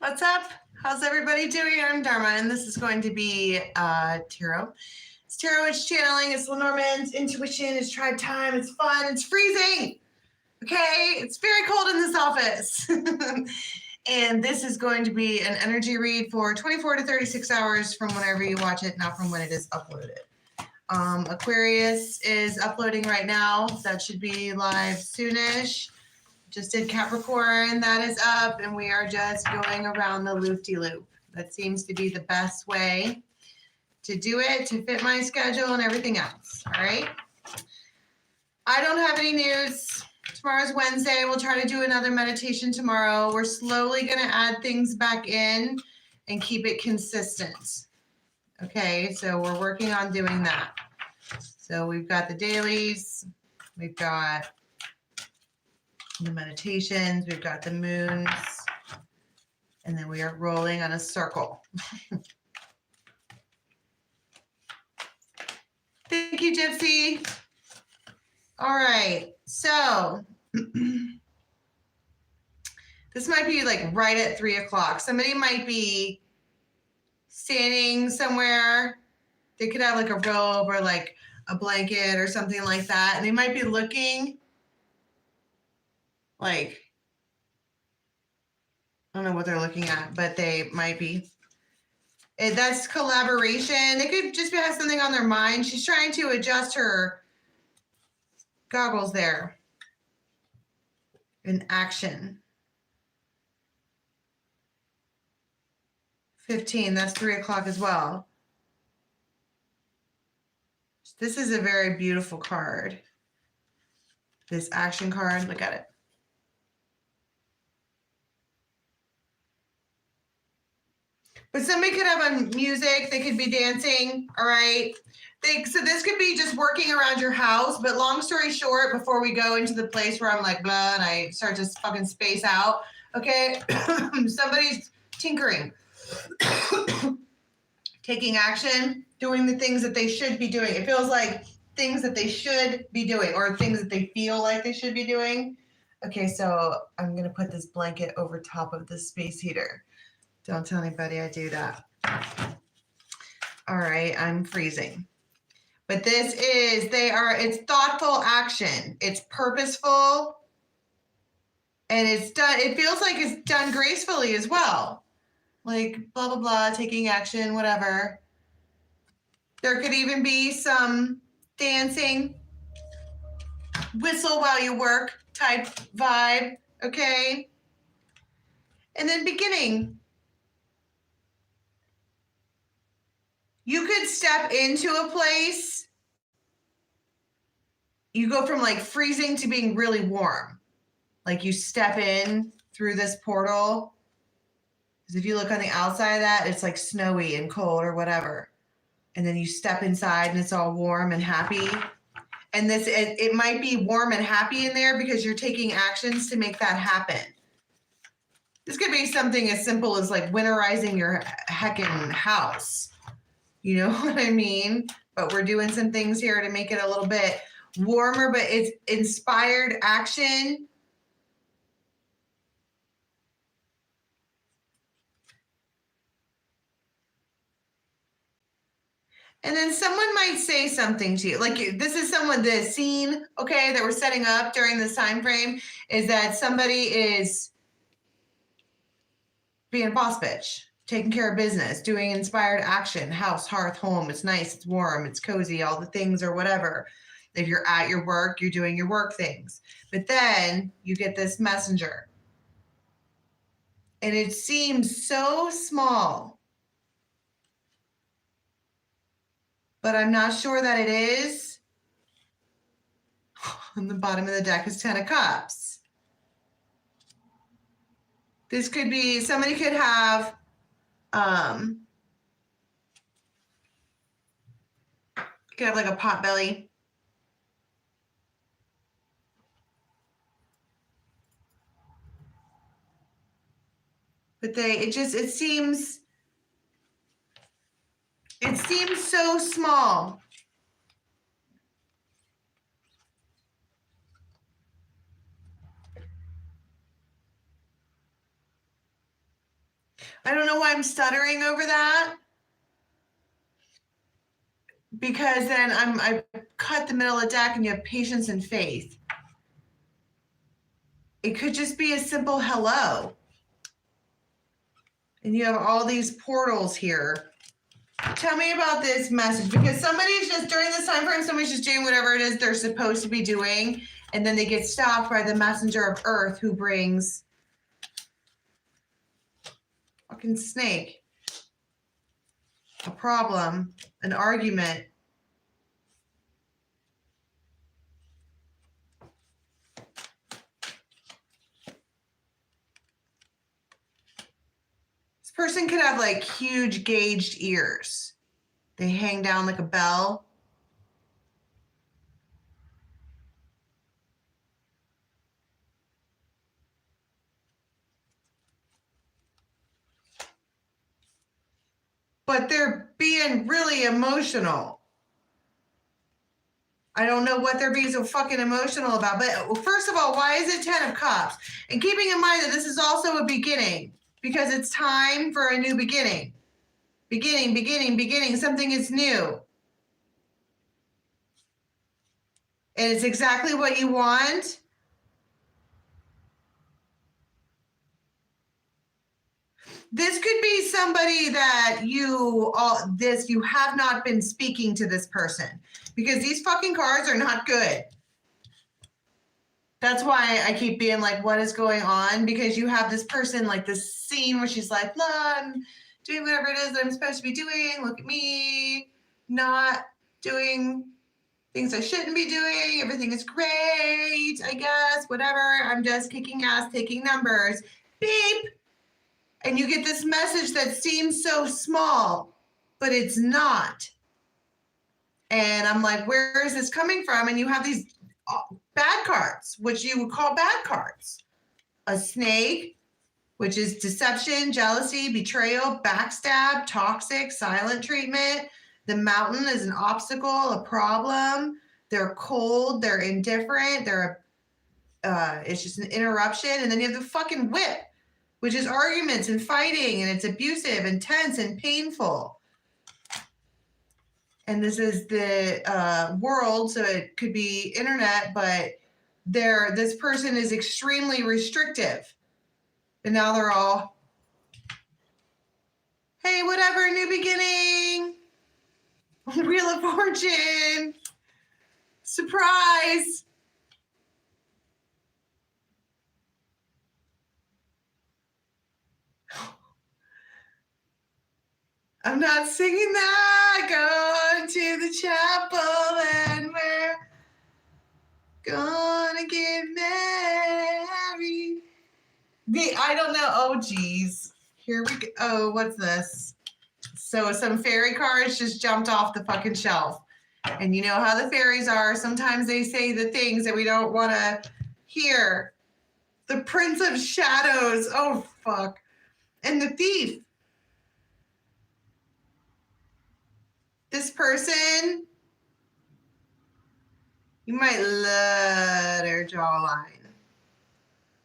What's up? How's everybody doing? I'm Dharma, and this is going to be tarot. It's tarot, it's channeling, it's Lenormand's intuition, it's tribe time, it's fun, it's freezing. Okay, it's very cold in this office. And this is going to be an energy read for 24 to 36 hours from whenever you watch it, not from when it is uploaded. Aquarius is uploading right now. That should be live soonish. Just did Capricorn, that is up, and we are just going around the loop-de-loop. That seems to be the best way to do it, to fit my schedule and everything else, all right? I don't have any news. Tomorrow's Wednesday. We'll try to do another meditation tomorrow. We're slowly going to add things back in and keep it consistent. Okay, so we're working on doing that. So we've got the dailies. We've got the meditations, we've got the moons, and then we are rolling on a circle. Thank you, Gypsy. All right, so this might be like right at 3 o'clock. Somebody might be standing somewhere. They could have like a robe or like a blanket or something like that, and they might be looking like, I don't know what they're looking at, but they might be. That's collaboration. They could just have something on their mind. She's trying to adjust her goggles there. In action. 15, that's 3 o'clock as well. This is a very beautiful card. This action card, look at it. But somebody could have on music, they could be dancing, all right? So this could be just working around your house, but long story short, before we go into the place where I'm like, blah, and I start to fucking space out, okay? Somebody's tinkering, taking action, doing the things that they should be doing. It feels like things that they should be doing or things that they feel like they should be doing. Okay, so I'm gonna put this blanket over top of the space heater. Don't tell anybody I do that. All right, I'm freezing. But this is, it's thoughtful action. It's purposeful. And it's done, it feels like it's done gracefully as well. Like blah, blah, blah, taking action, whatever. There could even be some dancing, whistle while you work type vibe, okay? And then beginning. You could step into a place, you go from like freezing to being really warm. Like you step in through this portal. Because if you look on the outside of that, it's like snowy and cold or whatever. And then you step inside and it's all warm and happy. And it might be warm and happy in there because you're taking actions to make that happen. This could be something as simple as like winterizing your heckin' house. You know what I mean? But we're doing some things here to make it a little bit warmer, but it's inspired action. And then someone might say something to you. Like this is someone, the scene, okay, that we're setting up during this time frame is that somebody is being a boss bitch. Taking care of business, doing inspired action, house, hearth, home. It's nice, it's warm, it's cozy, all the things or whatever. If you're at your work, you're doing your work things. But then you get this messenger. And it seems so small. But I'm not sure that it is. On the bottom of the deck is 10 of Cups. This could be, somebody could have like a pot belly. But it seems so small. I don't know why I'm stuttering over that. Because then I cut the middle of the deck and you have patience and faith. It could just be a simple hello. And you have all these portals here. Tell me about this message, because somebody's just, during this time frame, somebody's just doing whatever it is they're supposed to be doing, and then they get stopped by the messenger of earth who brings fucking snake, a problem, an argument. This person could have like huge gauged ears. They hang down like a bell. But they're being really emotional. I don't know what they're being so fucking emotional about. But first of all, why is it 10 of Cups? And keeping in mind that this is also a beginning, because it's time for a new beginning. Beginning. Something is new. And it's exactly what you want. This could be somebody that you have not been speaking to this person, because these fucking cards are not good. That's why I keep being like, what is going on? Because you have this person, like this scene where she's like, look, I'm doing whatever it is that I'm supposed to be doing. Look at me, not doing things I shouldn't be doing. Everything is great, I guess, whatever. I'm just kicking ass, taking numbers. Beep. And you get this message that seems so small, but it's not. And I'm like, where is this coming from? And you have these bad cards, which you would call bad cards. A snake, which is deception, jealousy, betrayal, backstab, toxic, silent treatment. The mountain is an obstacle, a problem. They're cold, they're indifferent, it's just an interruption. And then you have the fucking whip, which is arguments and fighting, and it's abusive and tense and painful. And this is the world, so it could be internet, but this person is extremely restrictive. And now they're all, hey, whatever, new beginning, Wheel of Fortune, surprise. I'm not singing that. Going to the chapel and we're gonna get married. I don't know. Oh, geez. Here we go. Oh, what's this? So some fairy cards just jumped off the fucking shelf. And you know how the fairies are. Sometimes they say the things that we don't want to hear. The Prince of Shadows. Oh, fuck. And the Thief. This person, you might love their jawline.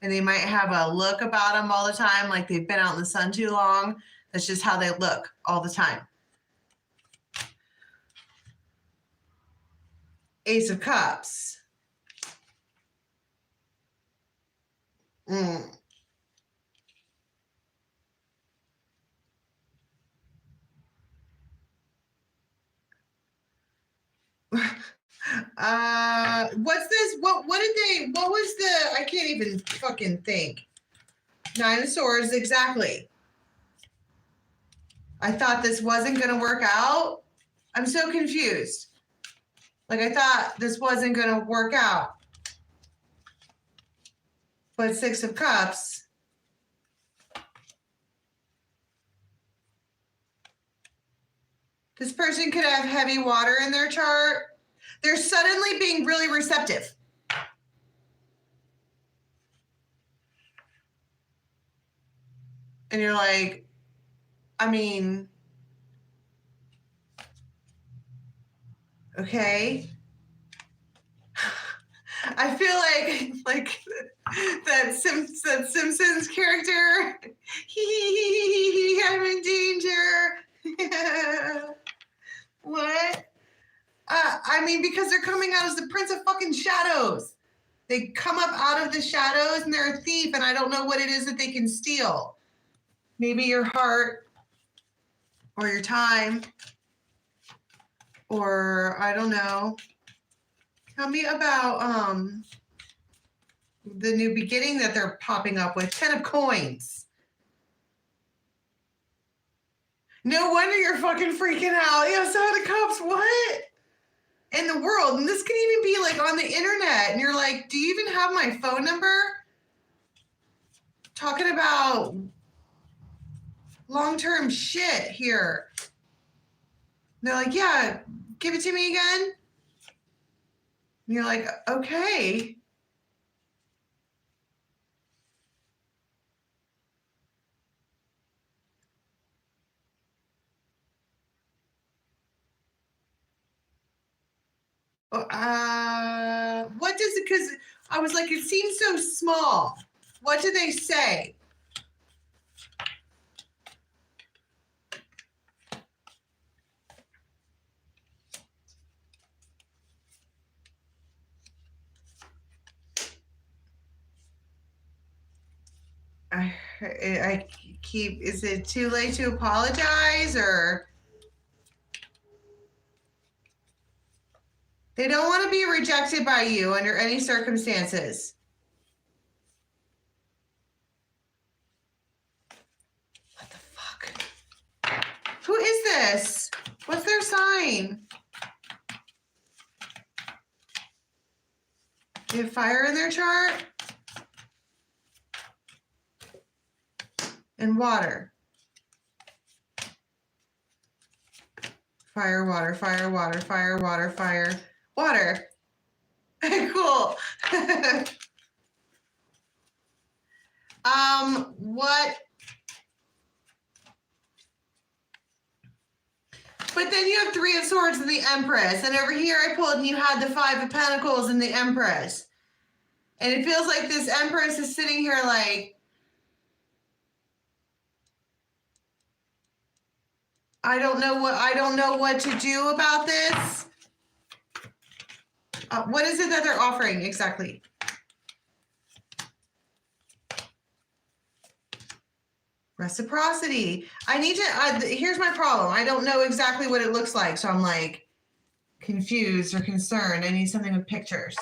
And they might have a look about them all the time, like they've been out in the sun too long. That's just how they look all the time. Ace of Cups. What's this? What was the, I can't even fucking think. Nine of Swords, exactly. I thought this wasn't going to work out. I'm so confused. Like, I thought this wasn't going to work out. But Six of Cups. This person could have heavy water in their chart. They're suddenly being really receptive. And you're like, I mean, okay. I feel like that Simpsons character. mean, because they're coming out as the prince of fucking shadows. They come up out of the shadows and they're a thief, and I don't know what it is that they can steal. Maybe your heart or your time or I don't know. Tell me about the new beginning that they're popping up with. 10 of coins. No wonder you're fucking freaking out. Yeah, 7 of cups. What in the world? And this can even be like on the internet. And you're like, do you even have my phone number? Talking about long-term shit here. And they're like, yeah, give it to me again. And you're like, okay. What does it, because I was like, it seems so small. What do they say? I keep, is it too late to apologize, or they don't want to be rejected by you under any circumstances. What the fuck? Who is this? What's their sign? They have fire in their chart? And water. Fire, water, fire, water, fire, water, fire, water. Cool. What? But then you have 3 of Swords and the Empress. And over here I pulled and you had the 5 of Pentacles and the Empress. And it feels like this Empress is sitting here like, I don't know what to do about this. What is it that they're offering exactly? Reciprocity. I need to, here's my problem. I don't know exactly what it looks like. So I'm like confused or concerned. I need something with pictures.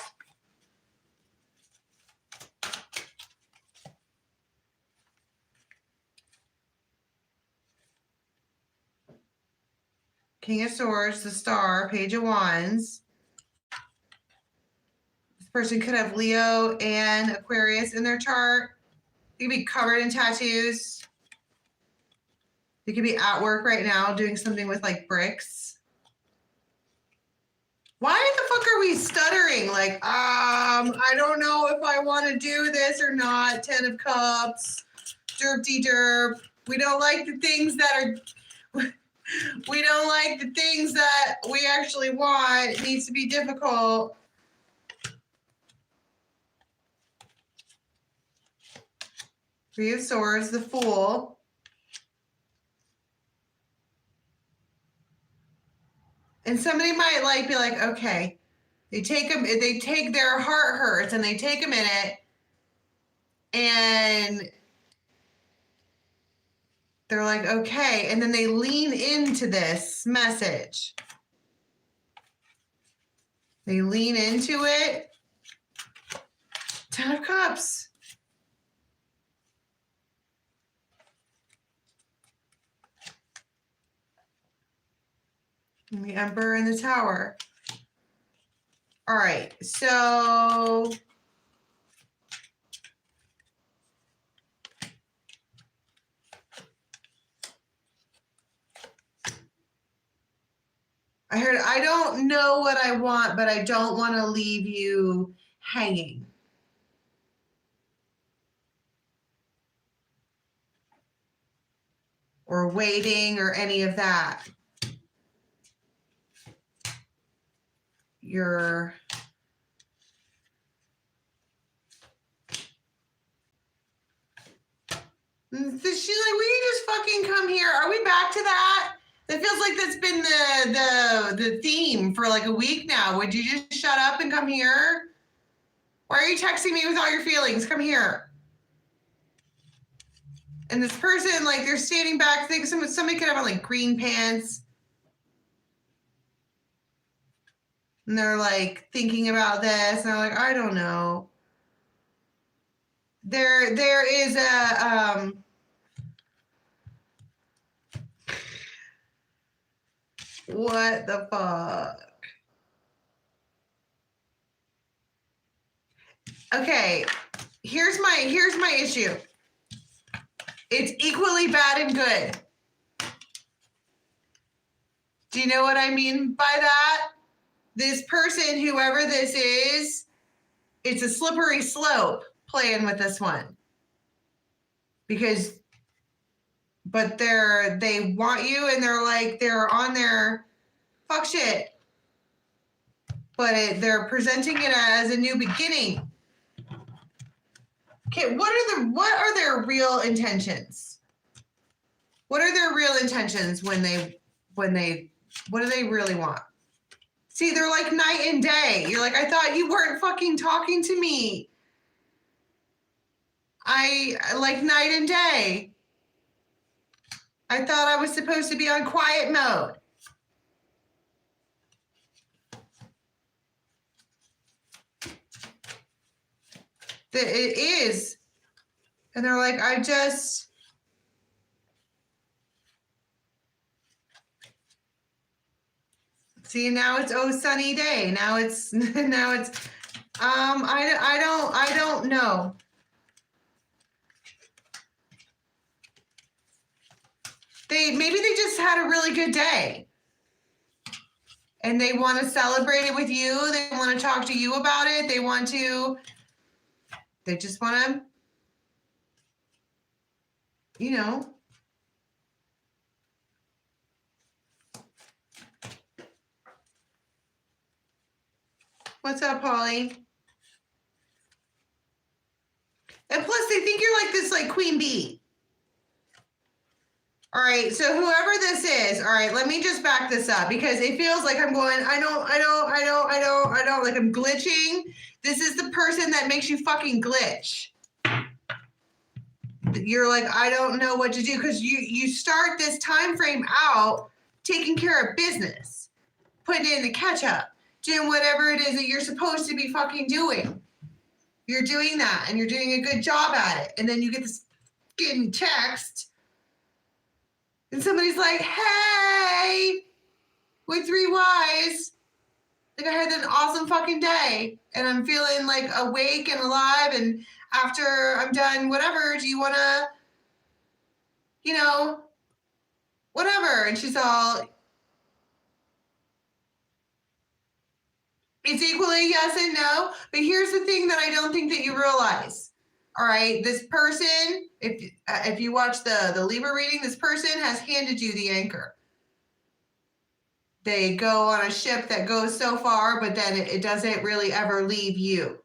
King of Swords, the Star, Page of Wands. This person could have Leo and Aquarius in their chart. They could be covered in tattoos. They could be at work right now doing something with like bricks. Why the fuck are we stuttering? Like, I don't know if I want to do this or not. 10 of Cups, derp-de-derp. We don't like the things that are... We don't like the things that we actually want. It needs to be difficult. Three of Swords, the Fool. And somebody might like be like, okay, they take their heart hurts and they take a minute and they're like, okay. And then they lean into this message. They lean into it. 10 of Cups. And the Emperor in the Tower. All right. So I heard, I don't know what I want, but I don't want to leave you hanging. Or waiting or any of that. You're... She's like, will you just fucking come here? Are we back to that? That feels like that's been the theme for like a week now. Would you just shut up and come here? Why are you texting me with all your feelings? Come here. And this person, like, they're standing back. Think somebody could have on like green pants. And they're like thinking about this, and they're like, I don't know. There is a what the fuck? Okay, here's my issue. It's equally bad and good. Do you know what I mean by that? This person, whoever this is, it's a slippery slope playing with this one. But they want you, and they're on their fuck shit. But they're presenting it as a new beginning. Okay, what are their real intentions? What are their real intentions what do they really want? See, they're like night and day. You're like, I thought you weren't fucking talking to me. I like night and day. I thought I was supposed to be on quiet mode. It is. And they're like, I just... See, now it's sunny day. Now it's I don't know. Maybe they just had a really good day. And they want to celebrate it with you. They want to talk to you about it. They just want to, you know. What's up, Polly? And plus, they think you're like this, like, queen bee. All right, so whoever this is, all right, let me just back this up because it feels like I'm going, I don't, like I'm glitching. This is the person that makes you fucking glitch. You're like, I don't know what to do because you start this time frame out taking care of business, putting in the catch up, doing whatever it is that you're supposed to be fucking doing. You're doing that and you're doing a good job at it. And then you get this fucking text and somebody's like, hey, with 3 Ys, like I had an awesome fucking day and I'm feeling like awake and alive. And after I'm done, whatever, do you want to, you know, whatever. And she's all, it's equally yes and no. But here's the thing that I don't think that you realize. All right, this person, if you watch the Libra reading, this person has handed you the anchor. They go on a ship that goes so far, but then it doesn't really ever leave you.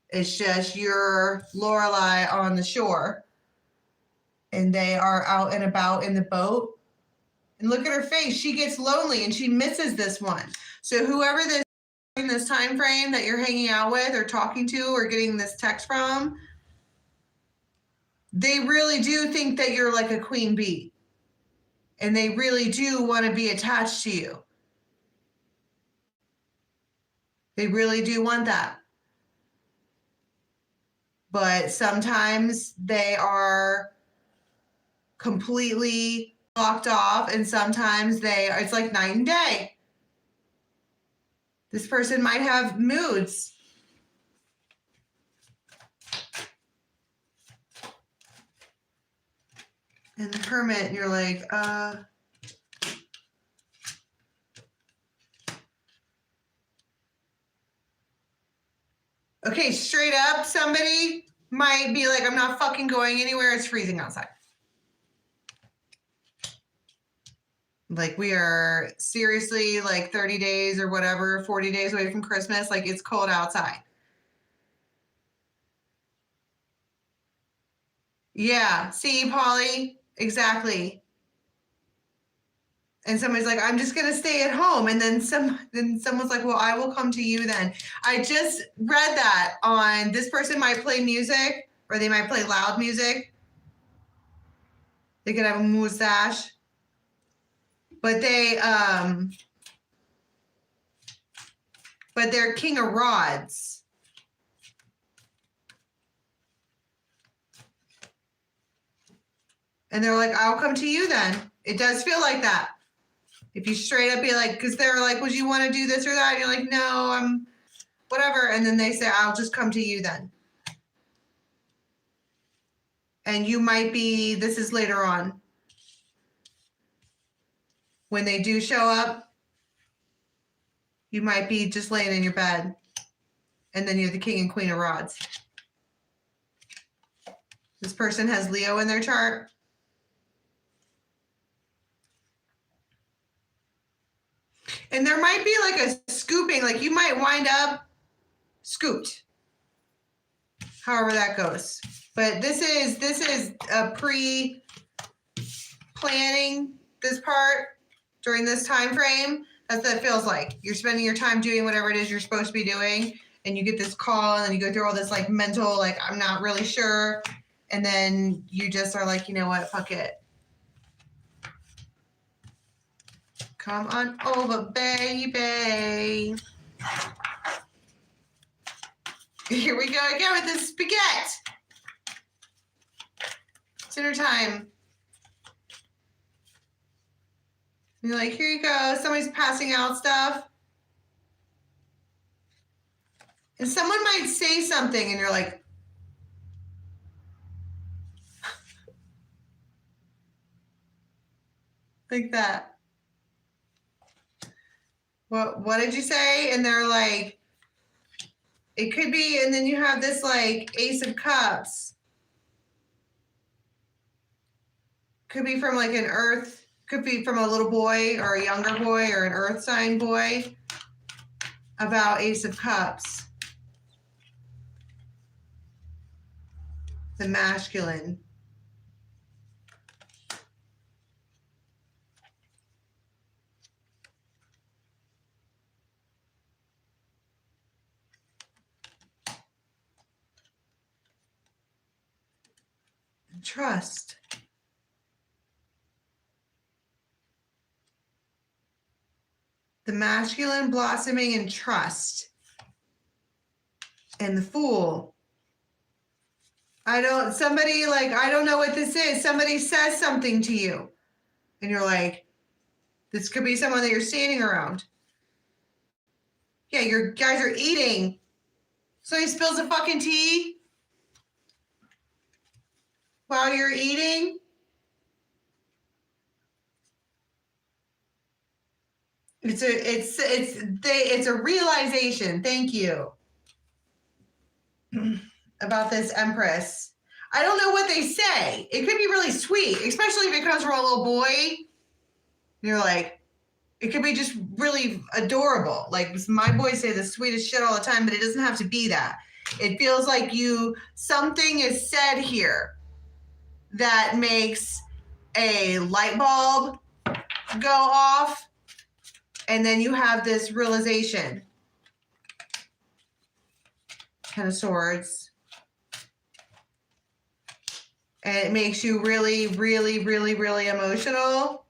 It's just your Lorelei on the shore. And they are out and about in the boat. And look at her face. She gets lonely and she misses this one. So whoever this in this time frame that you're hanging out with or talking to or getting this text from, they really do think that you're like a queen bee. And they really do want to be attached to you. They really do want that. But sometimes they are completely locked off, and sometimes it's like night and day. This person might have moods. And the Hermit, you're like, okay, straight up, somebody might be like, I'm not fucking going anywhere. It's freezing outside. Like we are seriously like 30 days or whatever, 40 days away from Christmas. Like it's cold outside. Yeah. See, Polly? Exactly. And somebody's like, I'm just going to stay at home. And then someone's like, well, I will come to you then. I just read that on this person might play music, or they might play loud music. They could have a mustache. But they're king of rods. And they're like, I'll come to you then. It does feel like that. If you straight up be like, because they're like, would you want to do this or that? And you're like, no, I'm whatever. And then they say, I'll just come to you then. And you might be, this is later on. When they do show up, you might be just laying in your bed. And then you're the king and queen of rods. This person has Leo in their chart. And there might be like a scooping, like you might wind up scooped. However that goes. But this is a pre-planning this part during this time frame. That's what it feels like. You're spending your time doing whatever it is you're supposed to be doing, and you get this call, and then you go through all this like mental, like I'm not really sure, and then you just are like, you know what, fuck it. Come on over, baby. Here we go again with this spaghetti. Dinner time. And you're like, here you go. Somebody's passing out stuff. And someone might say something and you're like, like that. What did you say? And they're like, it could be, and then you have this like Ace of Cups. Could be from like an earth, could be from a little boy or a younger boy or an earth sign boy about Ace of Cups. The masculine. Trust. The masculine blossoming in trust. And the Fool. I don't know what this is. Somebody says something to you. And you're like, this could be someone that you're standing around. Yeah, your guys are eating. Somebody spills a fucking tea while you're eating. It's a realization. Thank you. About this Empress. I don't know what they say. It could be really sweet, especially if it comes from a little boy. You're like, it could be just really adorable. Like my boys say the sweetest shit all the time, but it doesn't have to be that. It feels like something is said here that makes a light bulb go off, and then you have this realization. Ten of Swords. And it makes you really, really, really, really emotional.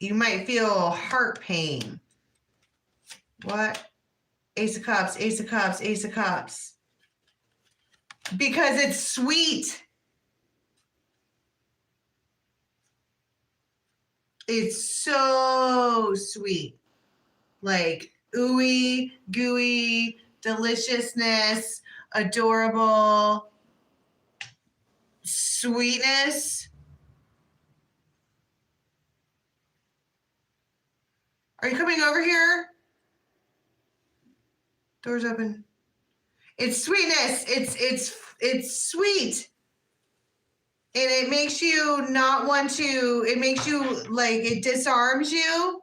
You might feel heart pain. What? Ace of Cups, Ace of Cups, Ace of Cups. Because it's sweet. It's so sweet. Like ooey, gooey, deliciousness, adorable, sweetness. Are you coming over here? Doors open. It's sweetness. It's sweet. And it makes you not want to, it makes you like, it disarms you.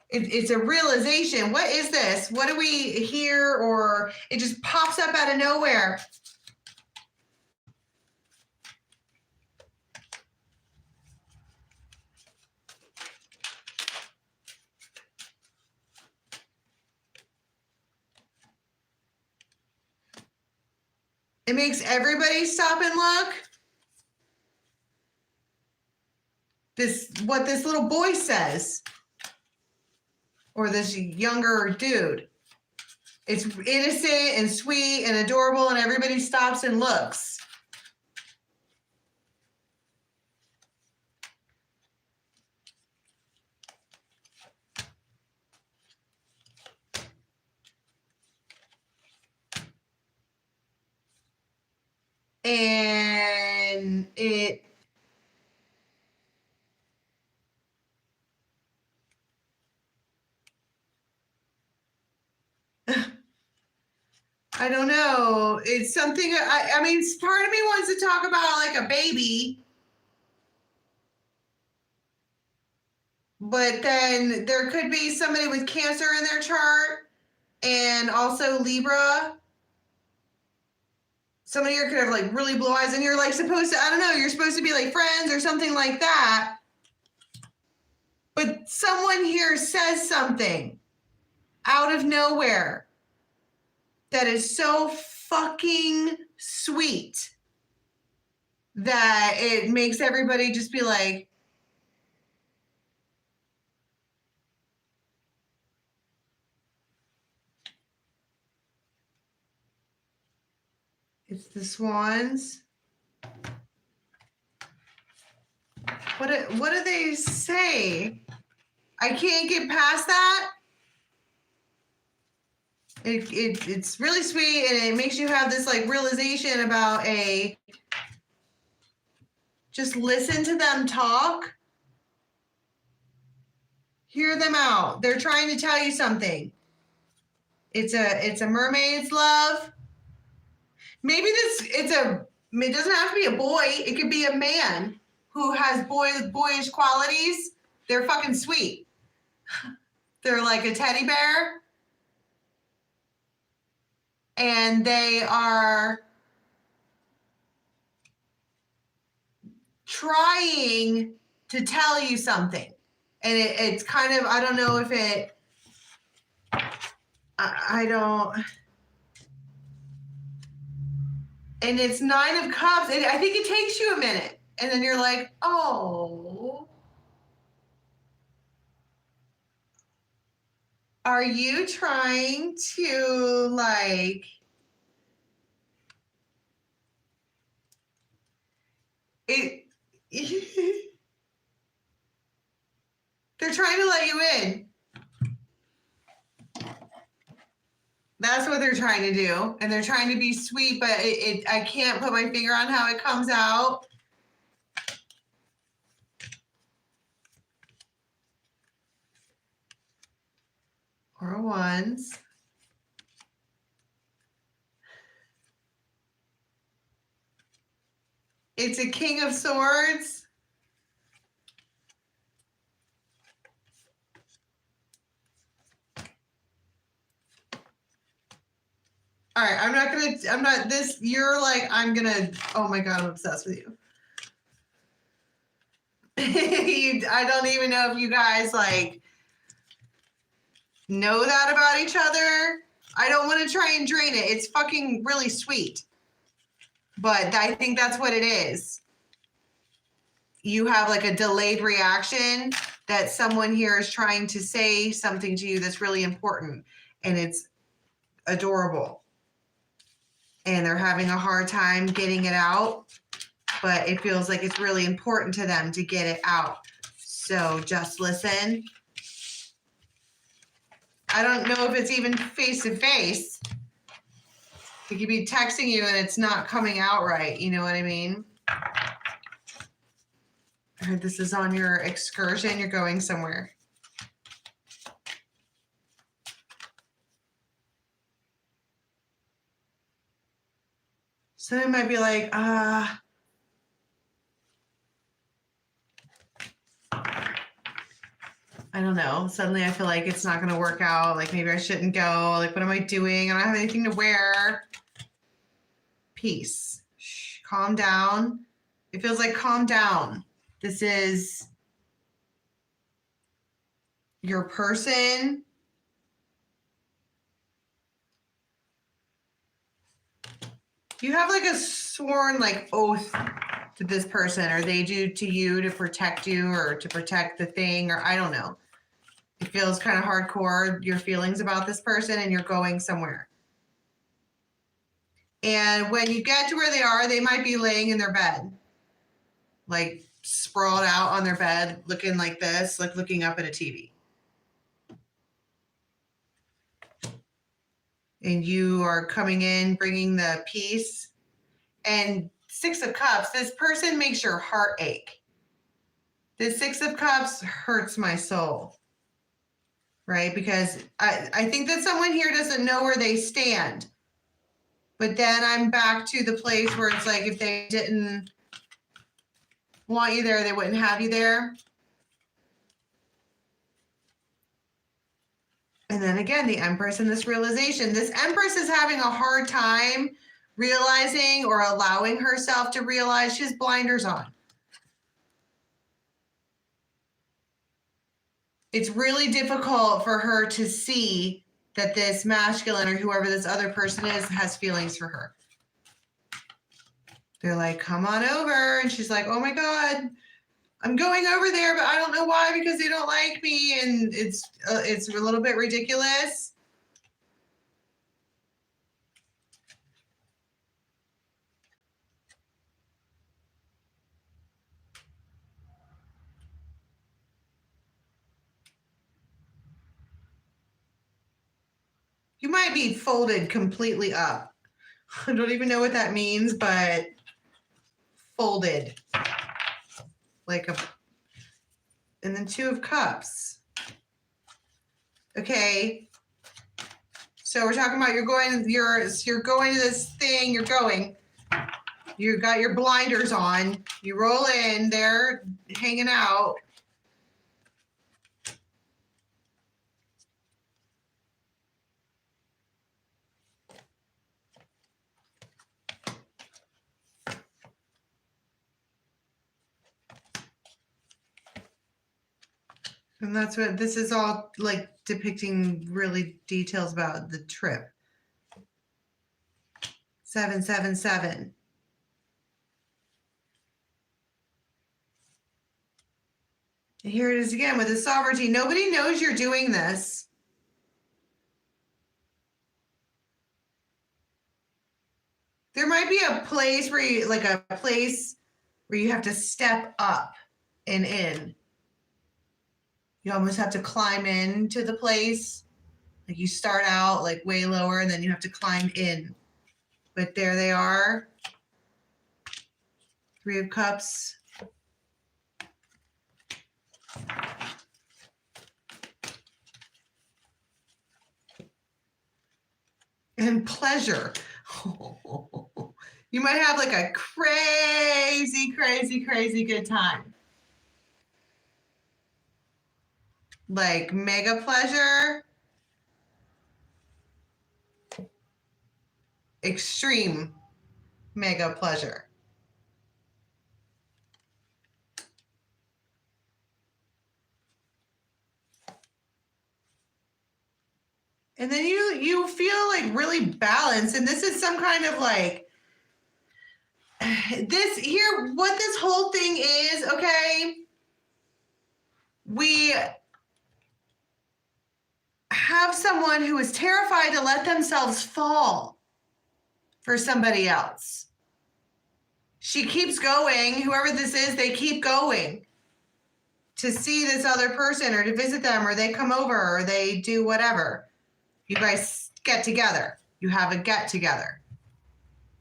It's a realization. What is this? What do we hear? Or it just pops up out of nowhere. It makes everybody stop and look. What this little boy says, or this younger dude. It's innocent and sweet and adorable, and everybody stops and looks. And it I don't know. It's something, I mean, part of me wants to talk about like a baby. But then there could be somebody with Cancer in their chart and also Libra. Somebody here could have like really blue eyes, and you're like supposed to, I don't know, you're supposed to be like friends or something like that. But someone here says something out of nowhere that is so fucking sweet that it makes everybody just be like, it's the swans. What do they say? I can't get past that. It's really sweet, and it makes you have this like realization about just listen to them talk. Hear them out. They're trying to tell you something. It's a mermaid's love. Maybe it doesn't have to be a boy. It could be a man who has boyish qualities. They're fucking sweet. They're like a teddy bear. And they are trying to tell you something. And it's kind of, I don't know if it, I don't, and it's 9 of Cups. I think it takes you a minute. And then you're like, oh. Are you trying to like it? They're trying to let you in. That's what they're trying to do. And they're trying to be sweet, but I can't put my finger on how it comes out. Or ones. It's a King of Swords. All right, I'm not this, you're like, oh my God, I'm obsessed with you. I don't even know if you guys like know that about each other. I don't want to try and drain it. It's fucking really sweet. But I think that's what it is. You have like a delayed reaction that someone here is trying to say something to you that's really important, and it's adorable. And they're having a hard time getting it out, but it feels like it's really important to them to get it out. So just listen. I don't know if it's even face to face. It could be texting you and it's not coming out right. You know what I mean? I heard this is on your excursion. You're going somewhere. So it might be like, I don't know. Suddenly I feel like it's not going to work out. Like maybe I shouldn't go. Like, what am I doing? I don't have anything to wear. Peace. Shh, calm down. It feels like calm down. This is your person. You have like a sworn like oath to this person, or they do to you to protect you or to protect the thing, or I don't know. It feels kind of hardcore, your feelings about this person, and you're going somewhere. And when you get to where they are, they might be laying in their bed, like sprawled out on their bed, looking like this, like looking up at a TV. And you are coming in, bringing the peace. And Six of Cups, this person makes your heart ache. The Six of Cups hurts my soul, right? Because I think that someone here doesn't know where they stand. But then I'm back to the place where it's like if they didn't want you there, they wouldn't have you there. And then again, the Empress and this realization. This Empress is having a hard time realizing or allowing herself to realize she has blinders on. It's really difficult for her to see that this masculine or whoever this other person is has feelings for her. They're like, come on over. And she's like, oh my God, I'm going over there, but I don't know why, because they don't like me. And it's a little bit ridiculous. You might be folded completely up. I don't even know what that means, but folded. Like a, and then Two of Cups. Okay. So we're talking about you're going to this thing, you got your blinders on, you roll in, they're hanging out. And that's what this is all like depicting really details about the trip. 777. And here it is again with the sovereignty. Nobody knows you're doing this. There might be a place where you have to step up and in. You almost have to climb into the place. Like you start out like way lower and then you have to climb in. But there they are. Three of Cups. And pleasure. You might have like a crazy, crazy, crazy good time. Like mega pleasure. Extreme mega pleasure. And then you feel like really balanced. And this is some kind of like this here, what this whole thing is, okay? We have someone who is terrified to let themselves fall for somebody else. She keeps going, whoever this is, they keep going to see this other person or to visit them, or they come over or they do whatever. You guys get together. You have a get together.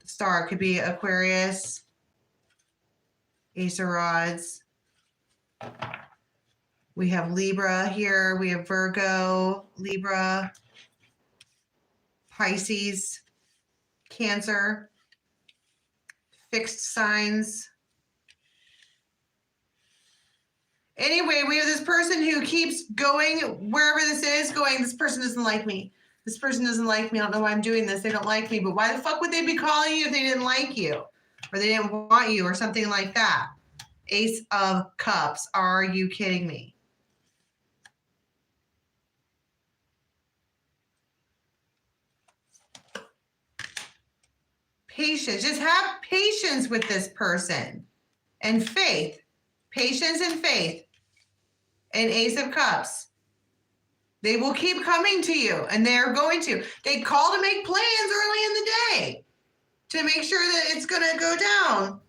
The star could be Aquarius, Ace of Rods. We have Libra here. We have Virgo, Libra, Pisces, Cancer, fixed signs. Anyway, we have this person who keeps going wherever this is, going, this person doesn't like me. This person doesn't like me. I don't know why I'm doing this. They don't like me. But why the fuck would they be calling you if they didn't like you? Or they didn't want you or something like that? Ace of Cups. Are you kidding me? Patience. Just have patience with this person. And faith. Patience and faith. And Ace of Cups. They will keep coming to you, and they're going to. They call to make plans early in the day to make sure that it's going to go down.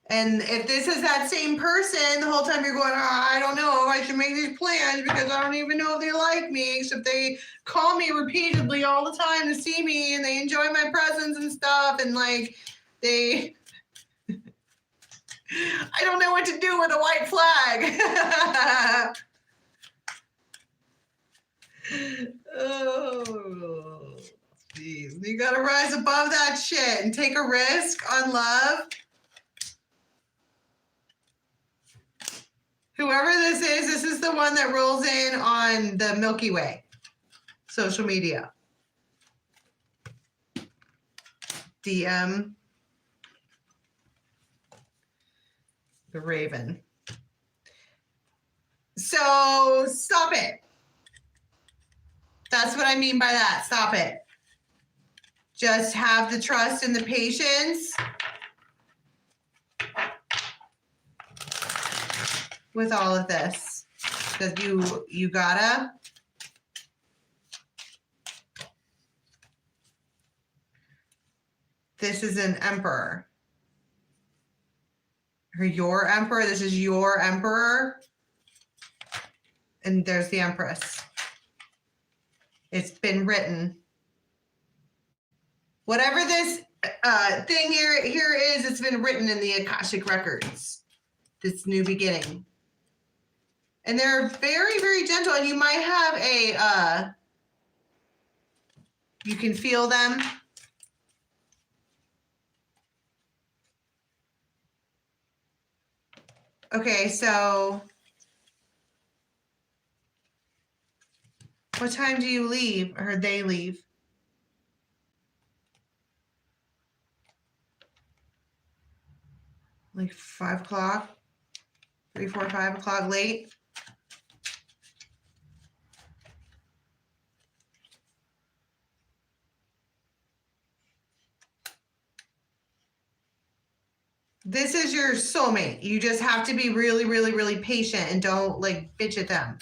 And if this is that same person, the whole time you're going, oh, I don't know if I should make these plans because I don't even know if they like me, except they call me repeatedly all the time to see me, and they enjoy my presence and stuff, and like they... I don't know what to do with a white flag. Oh, geez. You got to rise above that shit and take a risk on love. Whoever this is the one that rolls in on the Milky Way social media. DM the Raven. So stop it. That's what I mean by that. Stop it. Just have the trust and the patience with all of this. Because you gotta. This is an emperor. Or your emperor. This is your emperor. And there's the empress. It's been written. Whatever this thing here is, it's been written in the Akashic records. This new beginning. And they're very, very gentle. And you might have a, you can feel them. Okay, so what time do you leave, or they leave? Like 5 o'clock, 3, 4, 5 o'clock late. This is your soulmate. You just have to be really, really, really patient and don't like bitch at them.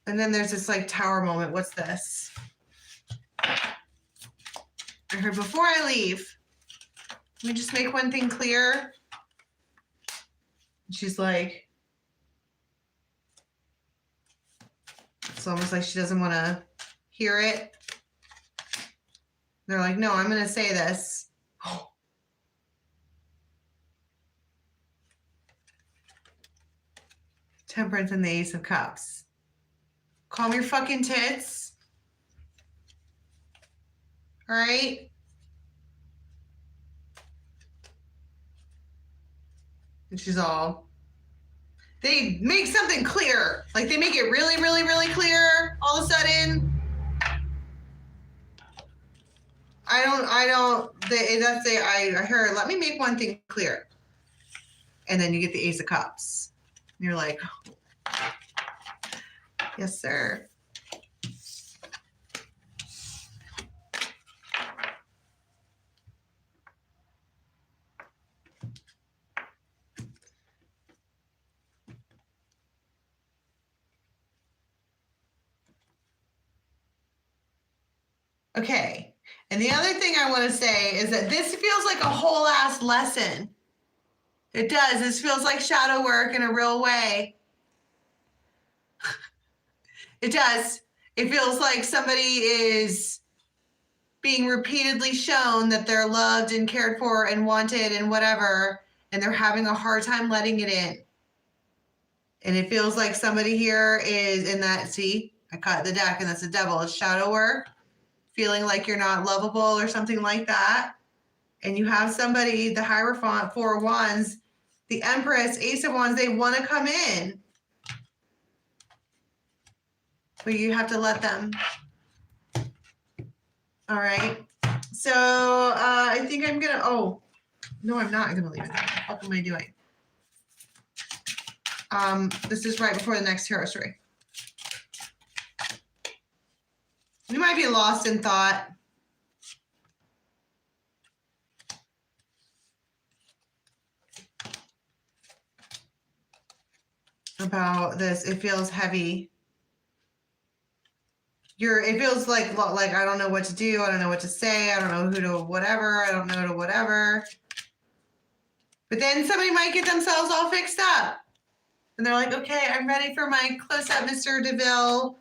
And then there's this like tower moment. What's this? I heard before I leave, let me just make one thing clear. She's like, it's almost like she doesn't want to hear it. They're like, no, I'm going to say this. Temperance and the Ace of Cups. Calm your fucking tits. All right? And she's all, they make something clear. Like they make it really, really, really clear all of a sudden. I heard, let me make one thing clear. And then you get the Ace of Cups. And you're like, yes, sir. Okay. And the other thing I want to say is that this feels like a whole ass lesson. It does. This feels like shadow work in a real way. It does. It feels like somebody is being repeatedly shown that they're loved and cared for and wanted and whatever, and they're having a hard time letting it in. And it feels like somebody here is in that, see, I cut the deck and that's the devil. It's shadow work, feeling like you're not lovable or something like that. And you have somebody, the Hierophant, Four of Wands, the Empress, Ace of Wands, they want to come in. But you have to let them. All right. So I think I'm going to, oh, no, I'm not going to leave it there. What am I doing? This is right before the next tarot story. You might be lost in thought. About this. It feels heavy. It feels like I don't know what to do. I don't know what to say. I don't know who to whatever. I don't know to whatever. But then somebody might get themselves all fixed up. And they're like, okay, I'm ready for my close-up Mr. DeVille.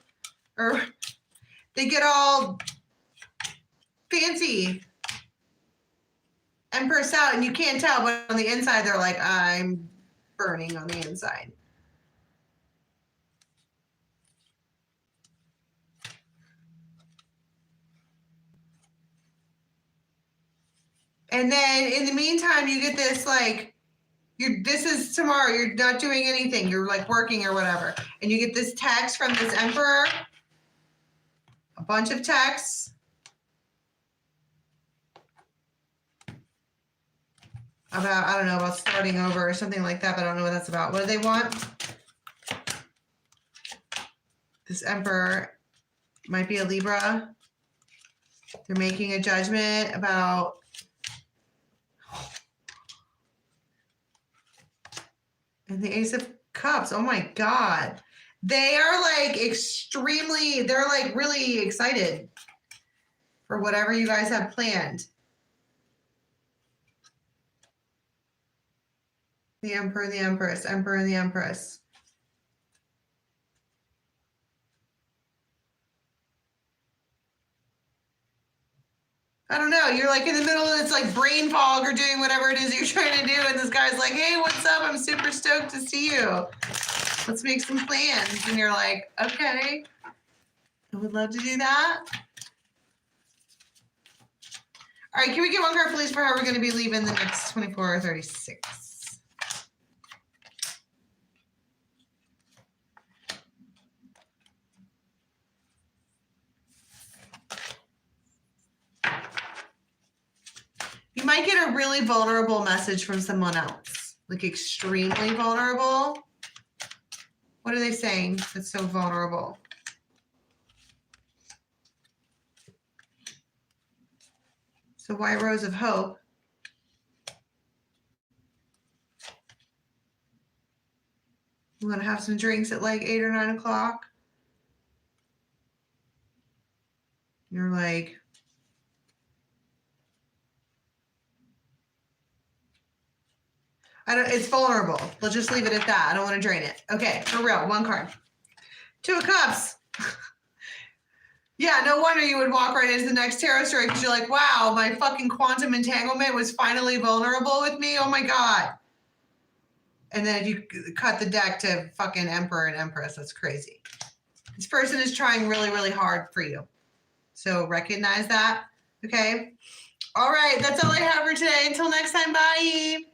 Or they get all fancy and purse out, and you can't tell, but on the inside, they're like, I'm burning on the inside. And then in the meantime, you get this like, this is tomorrow, you're not doing anything, you're like working or whatever. And you get this text from this emperor, a bunch of texts about, I don't know, about starting over or something like that, but I don't know what that's about. What do they want? This emperor might be a Libra. They're making a judgment about and the Ace of Cups. Oh my God. They are like they're like really excited for whatever you guys have planned. The Emperor and the Empress, Emperor and the Empress. I don't know. You're like in the middle of this like brain fog or doing whatever it is you're trying to do. And this guy's like, hey, what's up? I'm super stoked to see you. Let's make some plans. And you're like, okay, I would love to do that. All right, can we get one card, please, for how we're going to be leaving the next 24 or 36? You might get a really vulnerable message from someone else, like extremely vulnerable. What are they saying that's so vulnerable? So White Rose of Hope. You want to have some drinks at like 8 or 9 o'clock? You're like, it's vulnerable. Let's just leave it at that. I don't want to drain it. Okay, for real, one card. Two of Cups. Yeah, no wonder you would walk right into the next tarot story because you're like, wow, my fucking quantum entanglement was finally vulnerable with me. Oh my God. And then if you cut the deck to fucking Emperor and Empress, that's crazy. This person is trying really, really hard for you. So recognize that. Okay. All right. That's all I have for today. Until next time. Bye.